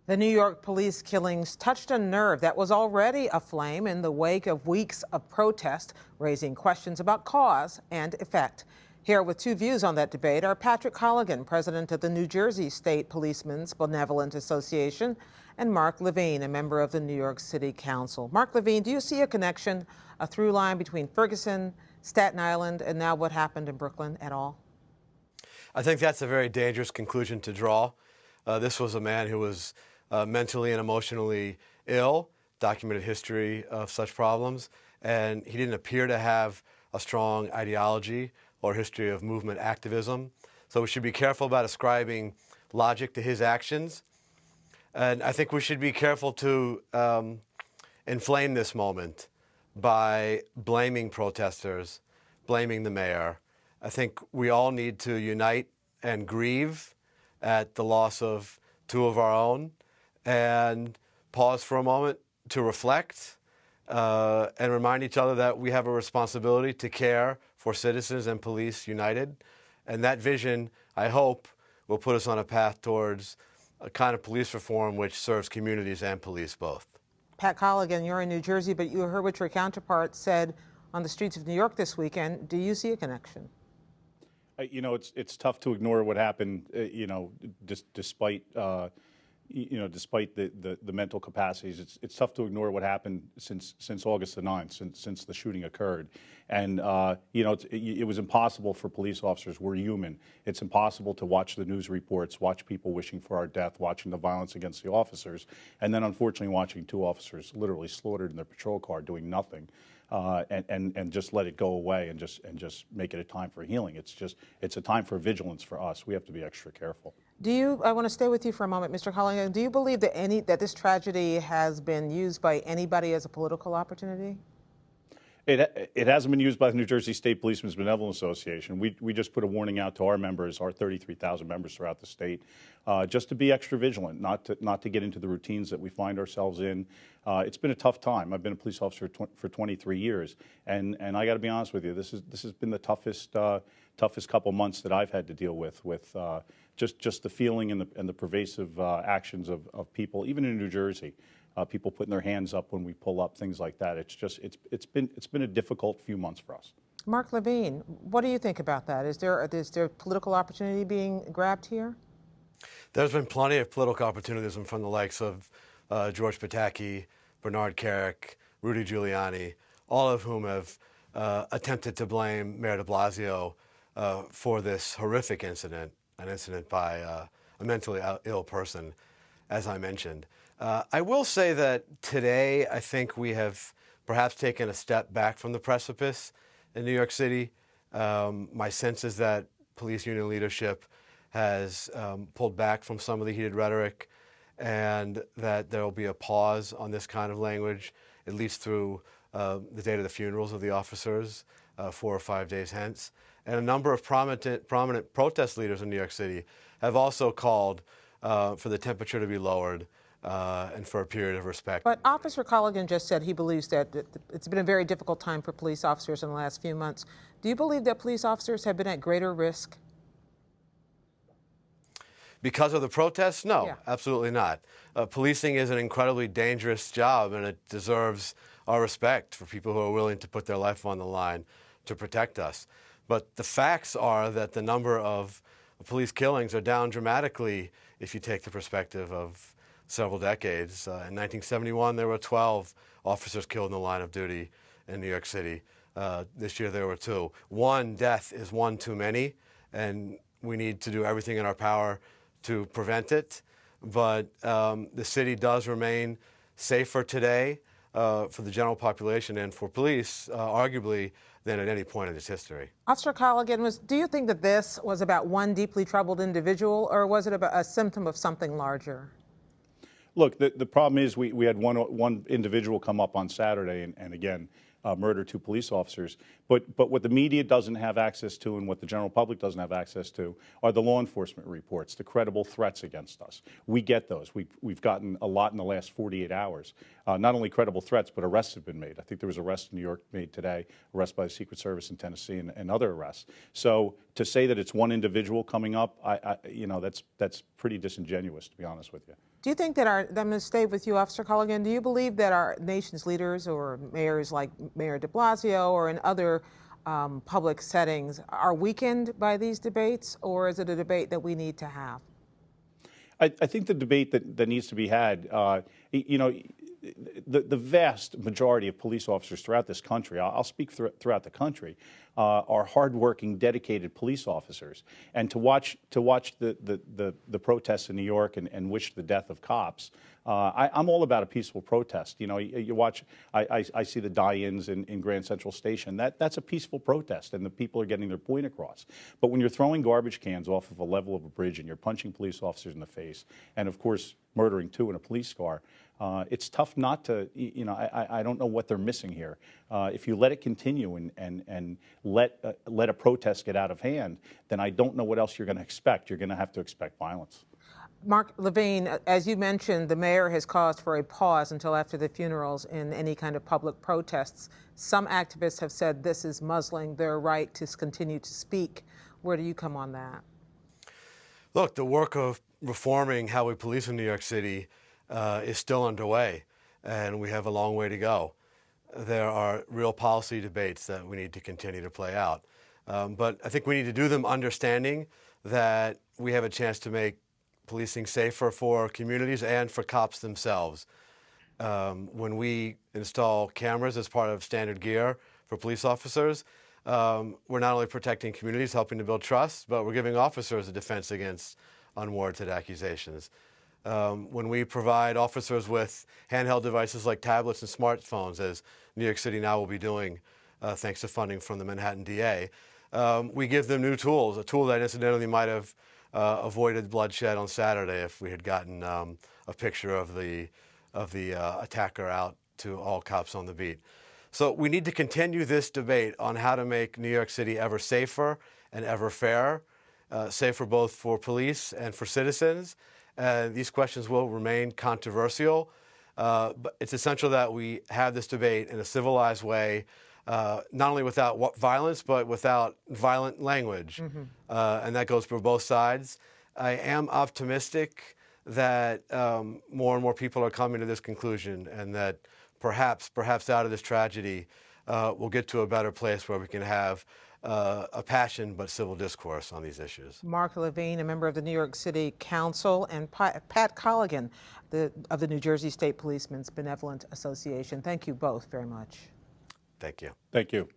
The New York police killings touched a nerve that was already aflame in the wake of weeks of protest, raising questions about cause and effect. Here with two views on that debate are Patrick Colligan, president of the New Jersey State Policemen's Benevolent Association, and Mark Levine, a member of the New York City Council. Mark Levine, do you see a connection, a through line between Ferguson, Staten Island, and now what happened in Brooklyn at all? I think that's a very dangerous conclusion to draw. This was a man who was mentally and emotionally ill, documented history of such problems, and he didn't appear to have a strong ideology or history of movement activism. So we should be careful about ascribing logic to his actions. And I think we should be careful to inflame this moment by blaming protesters, blaming the mayor. I think we all need to unite and grieve at the loss of two of our own and pause for a moment to reflect and remind each other that we have a responsibility to care for citizens and police united. And that vision, I hope, will put us on a path towards a kind of police reform which serves communities and police both. Pat Colligan, you're in New Jersey, but you heard what your counterpart said on the streets of New York this weekend. Do you see a connection? You know, it's tough to ignore what happened, despite despite the mental capacities. It's tough to ignore what happened since August the 9th, since the shooting occurred. And, it was impossible for police officers. We're human. It's impossible to watch the news reports, watch people wishing for our death, watching the violence against the officers, and then unfortunately watching two officers literally slaughtered in their patrol car doing nothing. And just let it go away and just make it a time for healing. It's a time for vigilance for us. We have to be extra careful. I want to stay with you for a moment, Mr. Colligan. Do you believe that this tragedy has been used by anybody as a political opportunity? It hasn't been used by the New Jersey State Policemen's Benevolent Association. We just put a warning out to our members, our 33,000 members throughout the state, just to be extra vigilant, not to get into the routines that we find ourselves in. It's been a tough time. I've been a police officer for 23 years, and I got to be honest with you, this has been the toughest couple months that I've had to deal with just the feeling and the pervasive actions of people, even in New Jersey. People putting their hands up when we pull up, things like that. It's been a difficult few months for us. Mark Levine, what do you think about that? Is there political opportunity being grabbed here? There's been plenty of political opportunism from the likes of George Pataki, Bernard Kerik, Rudy Giuliani, all of whom have attempted to blame Mayor de Blasio for this horrific incident, an incident by a mentally ill person, as I mentioned. I will say that today I think we have perhaps taken a step back from the precipice in New York City. My sense is that police union leadership has pulled back from some of the heated rhetoric, and that there will be a pause on this kind of language, at least through the date of the funerals of the officers 4 or 5 days hence. And a number of prominent protest leaders in New York City have also called for the temperature to be lowered and for a period of respect. But Officer Colligan just said he believes that it's been a very difficult time for police officers in the last few months. Do you believe that police officers have been at greater risk? Because of the protests? No, yeah. Absolutely not. Policing is an incredibly dangerous job, and it deserves our respect for people who are willing to put their life on the line to protect us. But the facts are that the number of police killings are down dramatically if you take the perspective of several decades. In 1971, there were 12 officers killed in the line of duty in New York City. This year, there were 2. One death is one too many, and we need to do everything in our power to prevent it. But the city does remain safer today for the general population and for police, arguably, than at any point in its history. Officer Colligan, do you think that this was about one deeply troubled individual, or was it about a symptom of something larger? Look, the problem is we had one individual come up on Saturday and again, murder 2 police officers. But what the media doesn't have access to and what the general public doesn't have access to are the law enforcement reports, the credible threats against us. We get those. We've gotten a lot in the last 48 hours. Not only credible threats, but arrests have been made. I think there was an arrest in New York made today, arrest by the Secret Service in Tennessee, and other arrests. So to say that it's one individual coming up, that's pretty disingenuous, to be honest with you. Do you think that I'm going to stay with you, Officer Colligan. Do you believe that our nation's leaders or mayors like Mayor de Blasio or in other public settings are weakened by these debates, or is it a debate that we need to have? I think the debate that needs to be had, you know, the vast majority of police officers throughout this country, I'll speak throughout the country, are hardworking, dedicated police officers. And to watch the protests in New York and wish the death of cops, I'm all about a peaceful protest. You know, you watch, I see the die-ins in Grand Central Station. That's a peaceful protest, and the people are getting their point across. But when you're throwing garbage cans off of a level of a bridge and you're punching police officers in the face, and of course murdering two in a police car, it's tough not to, you know, I don't know what they're missing here. If you let it continue and let a protest get out of hand, then I don't know what else you're going to expect. You're going to have to expect violence. Mark Levine, as you mentioned, the mayor has called for a pause until after the funerals in any kind of public protests. Some activists have said this is muzzling their right to continue to speak. Where do you come on that? Look, the work of reforming how we police in New York City is still underway, and we have a long way to go. There are real policy debates that we need to continue to play out. But I think we need to do them understanding that we have a chance to make policing safer for communities and for cops themselves. When we install cameras as part of standard gear for police officers, we're not only protecting communities, helping to build trust, but we're giving officers a defense against unwarranted accusations. When we provide officers with handheld devices like tablets and smartphones, as New York City now will be doing thanks to funding from the Manhattan DA, we give them new tools, a tool that incidentally might have avoided bloodshed on Saturday if we had gotten a picture of the attacker out to all cops on the beat. So we need to continue this debate on how to make New York City ever safer and ever fairer, safer both for police and for citizens. These questions will remain controversial, but it's essential that we have this debate in a civilized way, not only without violence, but without violent language. And that goes for both sides. I am optimistic that more and more people are coming to this conclusion, and that perhaps out of this tragedy, we'll get to a better place where we can have a passion but civil discourse on these issues. Mark Levine, a member of the New York City Council, and Pat Colligan of the New Jersey State Policemen's Benevolent Association. Thank you both very much. Thank you. Thank you.